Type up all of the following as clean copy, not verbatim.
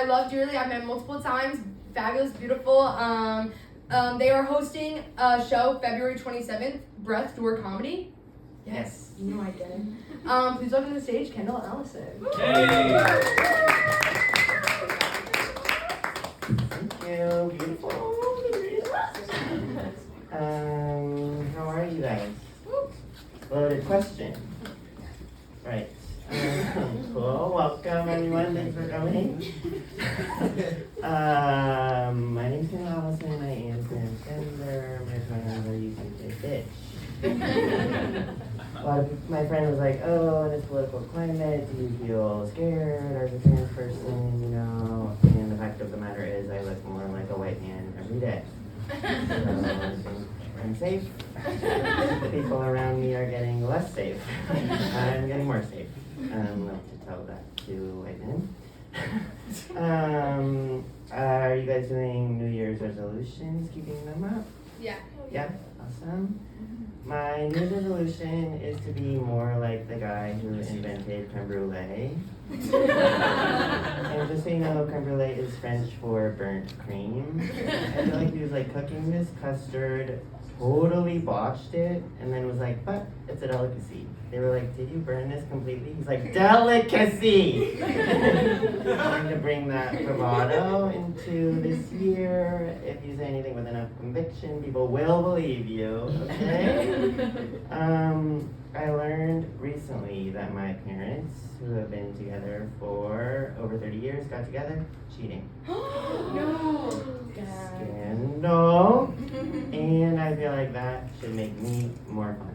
I love dearly. I've met multiple times. Fabulous, beautiful. They are hosting a show February 27th, Breath Door Comedy. Yes, you know I get it. Please welcome to the stage, Kendall Allison. Hey. Thank you, beautiful. How are you guys? Loaded question. Right. Cool. Welcome everyone. Thanks for coming. My name's Kendall Allison. I am transgender. My pronouns are you can say bitch. A lot of my friend was like, oh, in this political climate, do you feel scared as a trans person, you know? And the fact of the matter is I look more like a white man every day. So I think I'm safe. The people around me are getting less safe. I'm getting more safe. I love to tell that to white men. Are you guys doing New Year's resolutions, keeping them up? Yeah. Yeah? Awesome. My New Year's resolution is to be more like the guy who invented creme brulee. And just so you know, creme brulee is French for burnt cream. I feel like he was like cooking this custard, totally botched it, and then was like, but it's a delicacy. They were like, did you burn this completely? He's like, delicacy! Trying to bring that bravado into this year. If you say anything with enough conviction, people will believe you, okay? I learned recently that my parents, who have been together for over 30 years, got together cheating. No. Scandal. And I feel like that should make me more fun.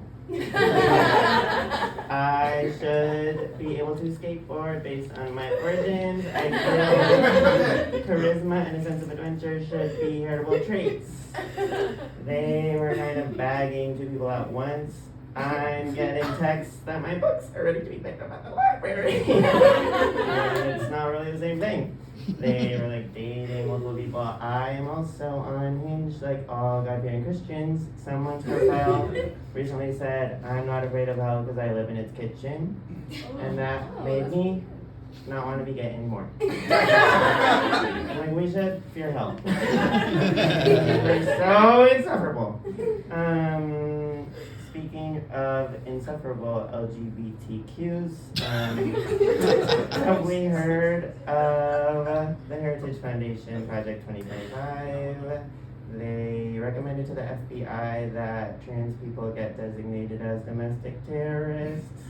I should be able to skateboard based on my origins. I feel charisma and a sense of adventure should be heritable traits. They were kind of bagging two people at once. I'm getting texts that my books are ready to be picked up at the library. And it's not really the same thing. They were like dating multiple people. I am also unhinged like all God-fearing Christians. Someone's profile recently said, I'm not afraid of hell because I live in its kitchen. And that made me not want to be gay anymore. Like, we should fear hell. We're so insufferable. Speaking of insufferable LGBTQs, probably heard of the Heritage Foundation Project 2025. They recommended to the FBI that trans people get designated as domestic terrorists.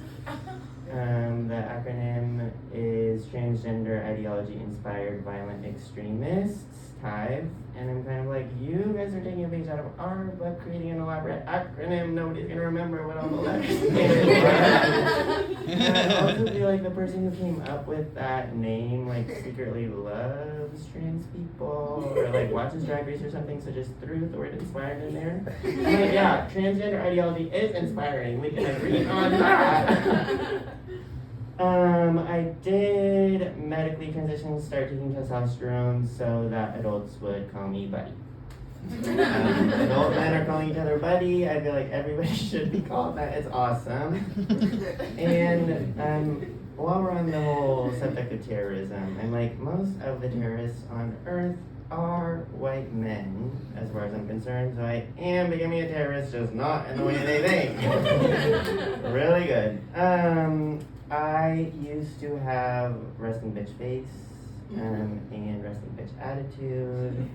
The acronym is Transgender Ideology Inspired Violent Extremists, TIVE. And I'm kind of like, you guys are taking a page out of our book, creating an elaborate acronym. Nobody's going to remember what all the letters stand for. And I also feel like the person who came up with that name, like, secretly loves trans people, or like watches Drag Race or something, so just threw the word inspired in there. I'm like, yeah, transgender ideology is inspiring. We can agree on that. I did medically transition, start taking testosterone so that adults would call me buddy. Adult men are calling each other buddy. I feel like everybody should be called that. It's awesome. And while we're on the whole subject of terrorism, I'm like, most of the terrorists on Earth are white men, as far as I'm concerned. So I am becoming a terrorist, just not in the way they think. Really good. I used to have resting bitch face and resting bitch attitude.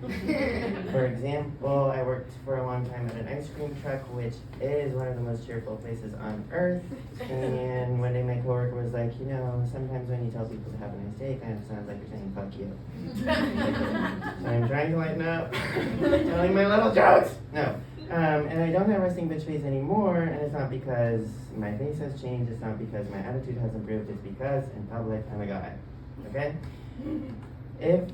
For example, I worked for a long time at an ice cream truck, which is one of the most cheerful places on earth. And one day my coworker was like, you know, sometimes when you tell people to have a nice day, it kind of sounds like you're saying fuck you. So I'm trying to lighten up, telling my little jokes. No. And I don't have resting bitch face anymore, and it's not because my face has changed, it's not because my attitude has improved, it's because in public I'm a guy, okay? If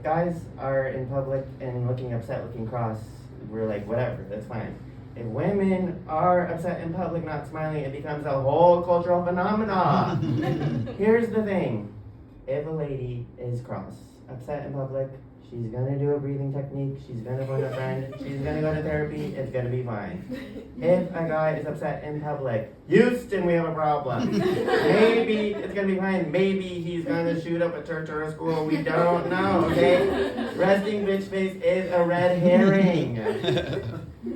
guys are in public and looking upset, looking cross, we're like, whatever, that's fine. If women are upset in public, not smiling, it becomes a whole cultural phenomenon. Here's the thing. if a lady is cross, upset in public, she's gonna do a breathing technique, she's gonna phone a friend, she's gonna go to therapy, it's gonna be fine. If a guy is upset in public, Houston, we have a problem. Maybe it's gonna be fine, maybe he's gonna shoot up a church or a school, we don't know, okay? Resting bitch face is a red herring.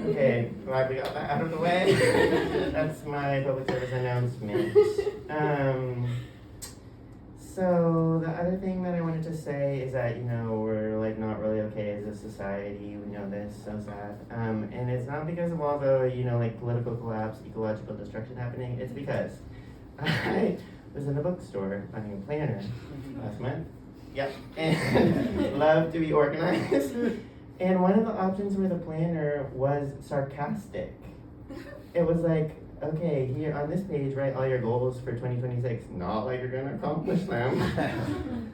Okay, glad we got that out of the way. That's my public service announcement. So the other thing that I wanted to say is that, we're like not really okay as a society. We know this, so sad. And it's not because of all the, like political collapse, ecological destruction happening. It's because I was in a bookstore buying a planner last month. Yep. And love to be organized. And one of the options for the planner was sarcastic. It was like, okay, here on this page, write all your goals for 2026. Not like you're gonna accomplish them.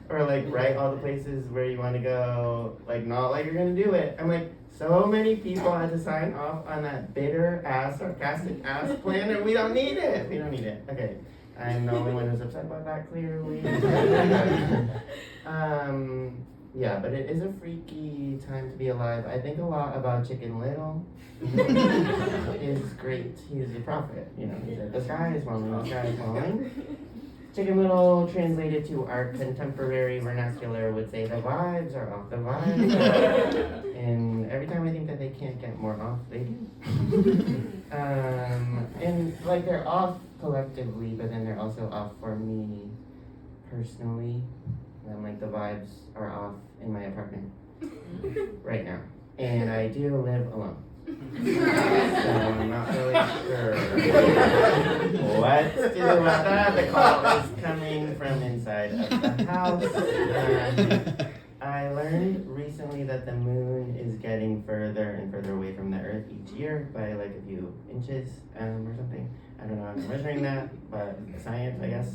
Or like write all the places where you want to go. Like not like you're gonna do it. I'm like, so many people had to sign off on that bitter ass, sarcastic ass planner. We don't need it. We don't need it. Okay, I'm the only one who's upset about that. Clearly. Yeah, but it is a freaky time to be alive. I think a lot about Chicken Little. Is great. He's a prophet. He said, the sky is falling, the sky is falling. Chicken Little, translated to our contemporary vernacular, would say, the vibes are off, the vibes are off. And every time I think that they can't get more off, they do. And like they're off collectively, but then they're also off for me personally. And like the vibes are off in my apartment right now. And I do live alone. So I'm not really sure what to do about that. The call is coming from inside of the house. I learned recently that the moon is getting further and further away from the earth each year by like a few inches or something. I don't know how I'm measuring that, but science, I guess.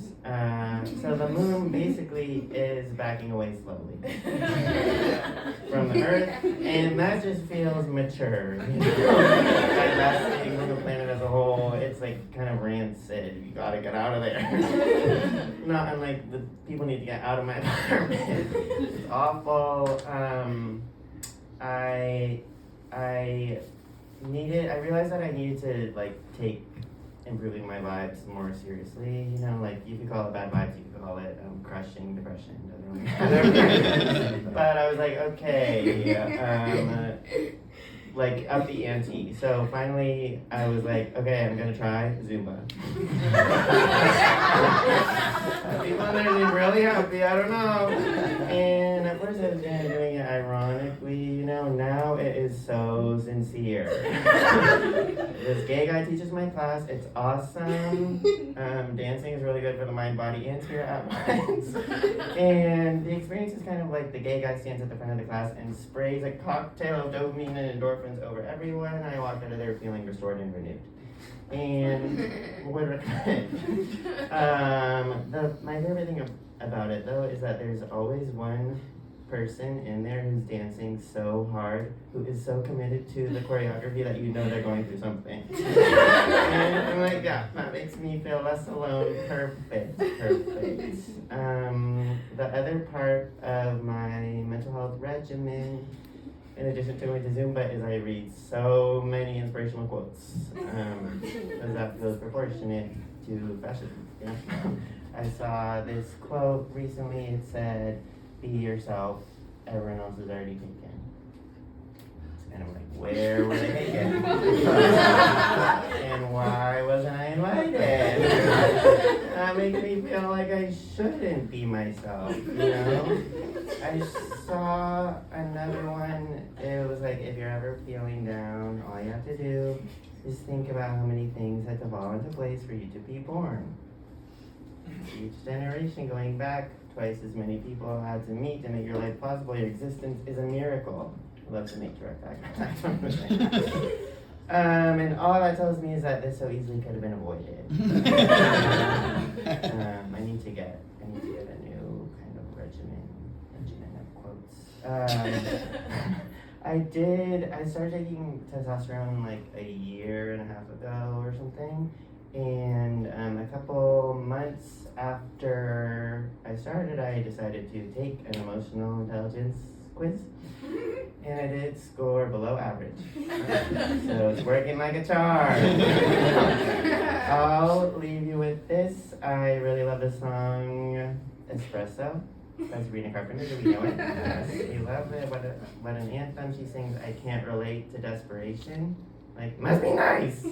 So the moon basically is backing away slowly from the earth, and that just feels mature. Like that's thing from the planet as a whole, it's like kind of rancid. You gotta get out of there. Not unlike the people need to get out of my apartment. It's awful. I realized that I needed to like take improving my vibes more seriously. Like you could call it bad vibes, you could call it crushing depression, doesn't really matter. But I was like, okay, like up the ante. So finally I was like, okay, I'm gonna try Zumba. People are really happy, I don't know. And at first I was kind of doing it ironically, now it is so sincere. This gay guy teaches my class, it's awesome. Dancing is really good for the mind, body, and spirit at once. And the experience is kind of like the gay guy stands at the front of the class and sprays a cocktail of dopamine and endorphins over everyone, and I walked out of there feeling restored and renewed. And would recommend. My favorite thing about it though is that there's always one person in there who's dancing so hard, who is so committed to the choreography that they're going through something. And I'm like, yeah, that makes me feel less alone. Perfect. The other part of my mental health regimen, in addition to going to Zumba, is I read so many inspirational quotes. Because that feels proportionate to fascism. I saw this quote recently. It said, be yourself, everyone else is already taken. And I'm like, where were they taken? And why wasn't I invited? That makes me feel like I shouldn't be myself, I saw another one. It was like, if you're ever feeling down, all you have to do is think about how many things had to fall into place for you to be born. Each generation going back, twice as many people had to meet to make your life possible. Your existence is a miracle. I love to make direct eye. And all that tells me is that this so easily could have been avoided. I need to get a new kind of regimen of quotes. I started taking testosterone like a year and a half ago or something. And a couple months after I started, I decided to take an emotional intelligence quiz. And I did score below average. So it's working like a charm. I'll leave you with this. I really love the song Espresso by Sabrina Carpenter. Do we know it? Yes, we love it. What an anthem. She sings, I can't relate to desperation. Like, must be nice.